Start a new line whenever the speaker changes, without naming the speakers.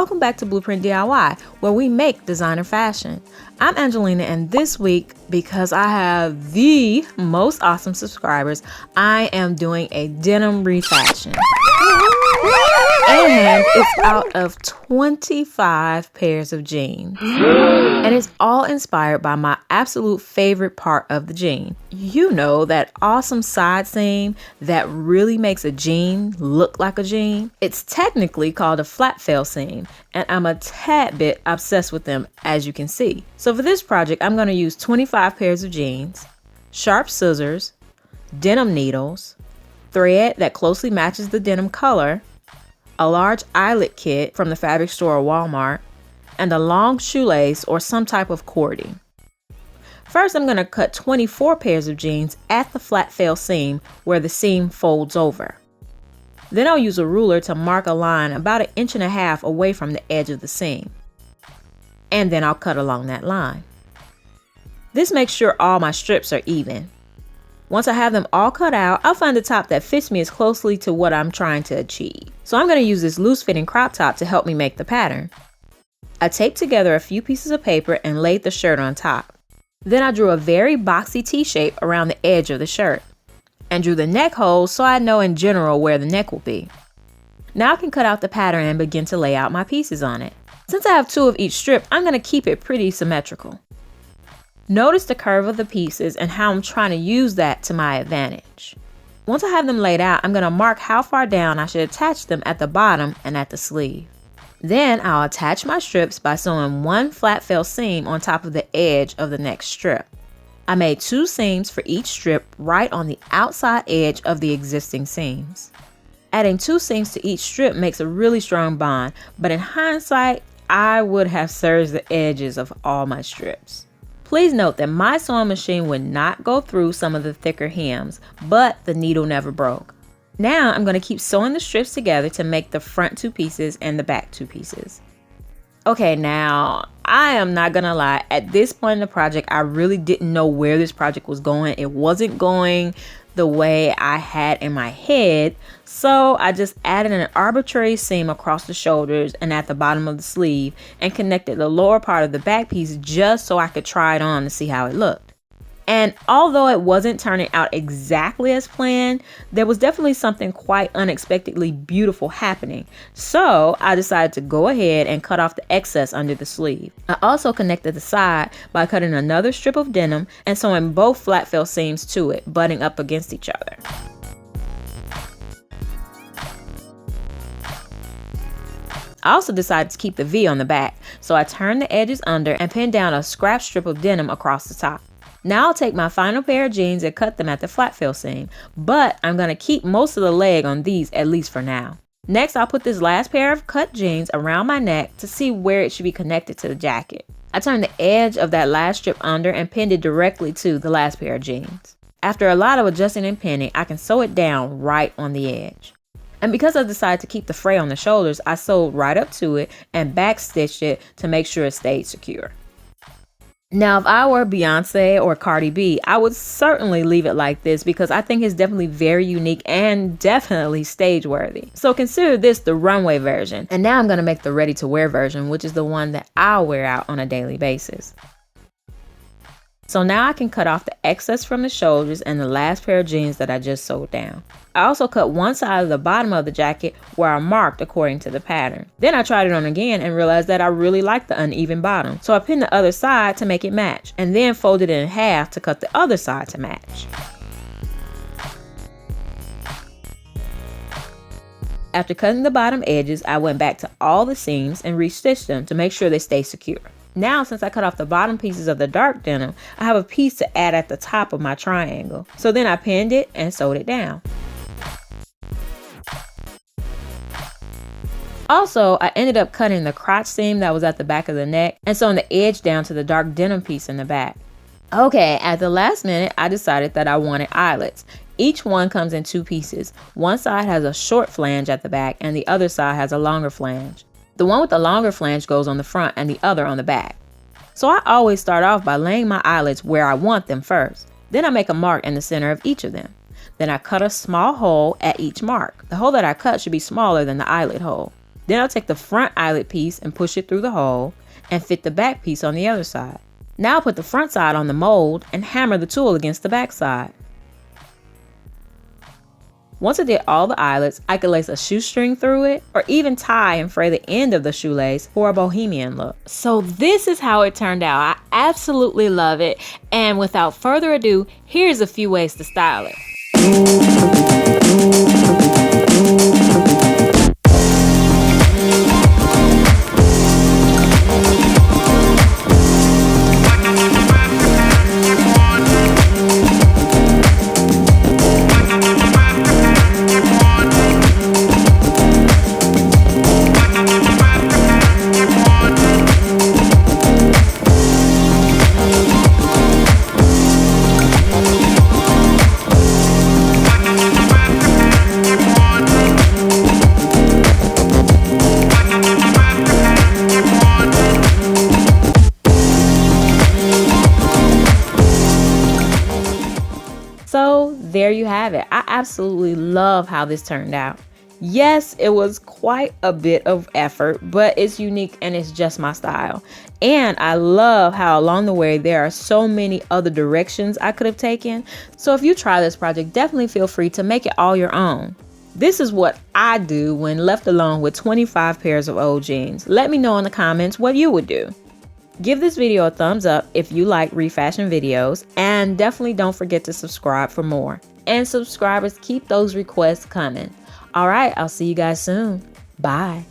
welcome back to Blueprint DIY, where we make designer fashion. I'm Angelina, and this week, because I have the most awesome subscribers, I am doing a denim refashion. And it's out of 25 pairs of jeans. And it's all inspired by my absolute favorite part of the jean. You know, that awesome side seam that really makes a jean look like a jean? It's technically called a flat fail seam, and I'm a tad bit obsessed with them, as you can see. So for this project, I'm going to use 25 pairs of jeans, sharp scissors, denim needles, thread that closely matches the denim color, a large eyelet kit from the fabric store or Walmart, and a long shoelace or some type of cording. First, I'm going to cut 24 pairs of jeans at the flat fail seam where the seam folds over. Then I'll use a ruler to mark a line about 1.5 inches away from the edge of the seam. And then I'll cut along that line. This makes sure all my strips are even. Once I have them all cut out, I'll find the top that fits me as closely to what I'm trying to achieve. So I'm going to use this loose fitting crop top to help me make the pattern. I taped together a few pieces of paper and laid the shirt on top. Then I drew a very boxy T shape around the edge of the shirt and drew the neck holes so I know in general where the neck will be. Now I can cut out the pattern and begin to lay out my pieces on it. Since I have 2 of each strip, I'm going to keep it pretty symmetrical. Notice the curve of the pieces and how I'm trying to use that to my advantage. Once I have them laid out, I'm going to mark how far down I should attach them at the bottom and at the sleeve. Then I'll attach my strips by sewing 1 flat fail seam on top of the edge of the next strip. I made 2 seams for each strip right on the outside edge of the existing seams. Adding 2 seams to each strip makes a really strong bond, but in hindsight, I would have serged the edges of all my strips. Please note that my sewing machine would not go through some of the thicker hems, but the needle never broke. Now I'm going to keep sewing the strips together to make the front 2 pieces and the back 2 pieces. Okay, now I am not gonna lie, at this point in the project, I really didn't know where this project was going. It wasn't going the way I had in my head, so I just added an arbitrary seam across the shoulders and at the bottom of the sleeve and connected the lower part of the back piece just so I could try it on to see how it looked. And although it wasn't turning out exactly as planned, there was definitely something quite unexpectedly beautiful happening. So I decided to go ahead and cut off the excess under the sleeve. I also connected the side by cutting another strip of denim and sewing both flat fail seams to it, butting up against each other. I also decided to keep the V on the back, so I turned the edges under and pinned down a scrap strip of denim across the top. Now I'll take my final pair of jeans and cut them at the flat fail seam, but I'm going to keep most of the leg on these at least for now. Next, I'll put this last pair of cut jeans around my neck to see where it should be connected to the jacket. I turned the edge of that last strip under and pinned it directly to the last pair of jeans. After a lot of adjusting and pinning, I can sew it down right on the edge. And because I decided to keep the fray on the shoulders, I sewed right up to it and back stitched it to make sure it stayed secure. Now, if I were Beyonce or Cardi B, I would certainly leave it like this because I think it's definitely very unique and definitely stage worthy. So consider this the runway version. And now I'm going to make the ready to wear version, which is the one that I'll wear out on a daily basis. So now I can cut off the excess from the shoulders and the last pair of jeans that I just sewed down. I also cut one side of the bottom of the jacket where I marked according to the pattern. Then I tried it on again and realized that I really liked the uneven bottom. So I pinned the other side to make it match and then folded it in half to cut the other side to match. After cutting the bottom edges, I went back to all the seams and restitched them to make sure they stay secure. Now, since I cut off the bottom pieces of the dark denim, I have a piece to add at the top of my triangle. So then I pinned it and sewed it down. Also, I ended up cutting the crotch seam that was at the back of the neck and sewing the edge down to the dark denim piece in the back. Okay, at the last minute, I decided that I wanted eyelets. Each one comes in 2 pieces. One side has a short flange at the back and the other side has a longer flange. The one with the longer flange goes on the front and the other on the back. So I always start off by laying my eyelets where I want them first. Then I make a mark in the center of each of them. Then I cut a small hole at each mark. The hole that I cut should be smaller than the eyelet hole. Then I'll take the front eyelet piece and push it through the hole and fit the back piece on the other side. Now I'll put the front side on the mold and hammer the tool against the back side. Once I did all the eyelets, I could lace a shoestring through it or even tie and fray the end of the shoelace for a bohemian look. So this is how it turned out. I absolutely love it. And without further ado, here's a few ways to style it. So there you have it. I absolutely love how this turned out. Yes, it was quite a bit of effort, but it's unique and it's just my style. And I love how along the way there are so many other directions I could have taken. So if you try this project, definitely feel free to make it all your own. This is what I do when left alone with 25 pairs of old jeans. Let me know in the comments what you would do. Give this video a thumbs up if you like refashion videos, and definitely don't forget to subscribe for more. And subscribers, keep those requests coming. All right, I'll see you guys soon. Bye.